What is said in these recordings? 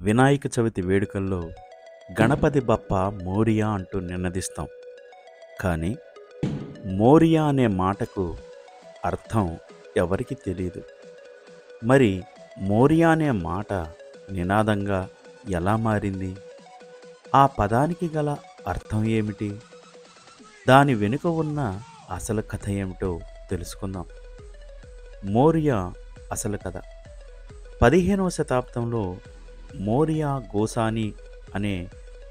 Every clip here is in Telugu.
వినాయక చవితి వేడుకల్లో గణపతి బప్ప మోరియా అంటూ నినదిస్తాం. కానీ మోరియా అనే మాటకు అర్థం ఎవరికి తెలియదు. మరి మోరియా అనే మాట నినాదంగా ఎలా మారింది? ఆ పదానికి గల అర్థం ఏమిటి? దాని వెనుక ఉన్న అసలు కథ ఏమిటో తెలుసుకుందాం. మోరియా అసలు కథ 15వ శతాబ్దంలో మోరియా గోసాని అనే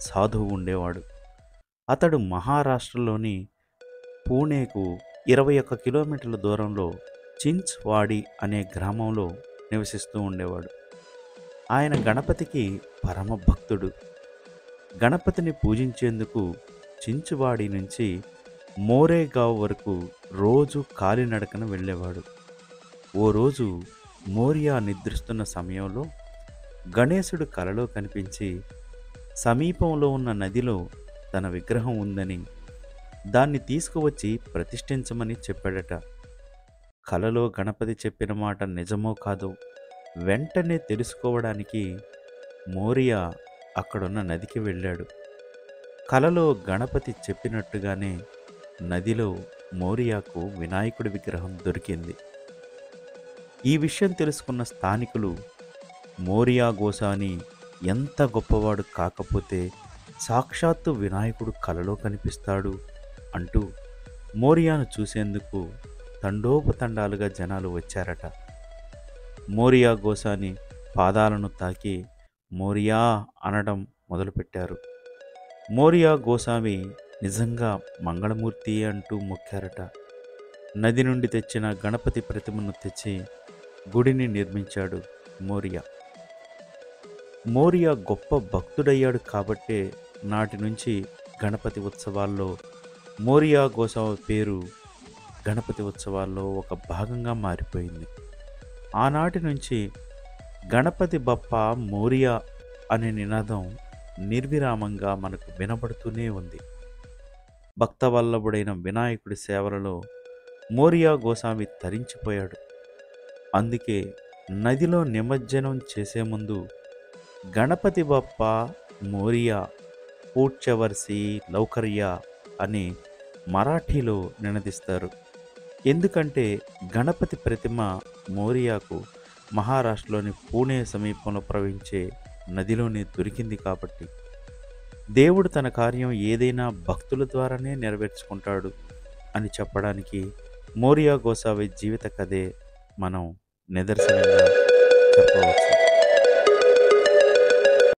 సాధువు ఉండేవాడు. అతడు మహారాష్ట్రలోని పూణేకు 21 కిలోమీటర్ల దూరంలో చించ్వాడి అనే గ్రామంలో నివసిస్తూ ఉండేవాడు. ఆయన గణపతికి పరమ భక్తుడు. గణపతిని పూజించేందుకు చించువాడి నుంచి మోరేగావ్ వరకు రోజు కాలినడకన వెళ్ళేవాడు. ఓ రోజు మోరియా నిద్రిస్తున్న సమయంలో గణేశుడు కలలో కనిపించి సమీపంలో ఉన్న నదిలో తన విగ్రహం ఉందని, దాన్ని తీసుకువచ్చి ప్రతిష్ఠించమని చెప్పాడట. కలలో గణపతి చెప్పిన మాట నిజమో కాదో వెంటనే తెలుసుకోవడానికి మోరియా అక్కడున్న నదికి వెళ్ళాడు. కలలో గణపతి చెప్పినట్టుగానే నదిలో మోరియాకు వినాయకుడి విగ్రహం దొరికింది. ఈ విషయం తెలుసుకున్న స్థానికులు మోరియా గోసాని ఎంత గొప్పవాడు కాకపోతే సాక్షాత్తు వినాయకుడు కలలో కనిపిస్తాడు అంటూ మోరియాను చూసేందుకు తండోపతండాలుగా జనాలు వచ్చారట. మోరియా గోసాని పాదాలను తాకి మోరియా అనడం మొదలుపెట్టారు. మోరియా గోసామి నిజంగా మంగళమూర్తి అంటూ మొక్కారట. నది నుండి తెచ్చిన గణపతి ప్రతిమను తెచ్చి గుడిని నిర్మించాడు మోరియా. మోరియా గొప్ప భక్తుడయ్యాడు కాబట్టే నాటి నుంచి గణపతి ఉత్సవాల్లో మోరియా గోసామి పేరు గణపతి ఉత్సవాల్లో ఒక భాగంగా మారిపోయింది. ఆనాటి నుంచి గణపతి బప్ప మోరియా అనే నినాదం నిర్విరామంగా మనకు వినబడుతూనే ఉంది. భక్తవల్లభుడైన వినాయకుడి సేవలలో మోరియా గోసామి తరించిపోయాడు. అందుకే నదిలో నిమజ్జనం చేసే ముందు గణపతి బప్ప మోరియా పూడ్చవర్సి లౌకర్య అని మరాఠీలో నినదిస్తారు. ఎందుకంటే గణపతి ప్రతిమ మోరియాకు మహారాష్ట్రలోని పూణే సమీపంలో ప్రవహించే నదిలోనే దొరికింది కాబట్టి. దేవుడు తన కార్యం ఏదైనా భక్తుల ద్వారానే నెరవేర్చుకుంటాడు అని చెప్పడానికి మోరియా గోసావి జీవిత కథే మనం నిదర్శనంగా చెప్పవచ్చు.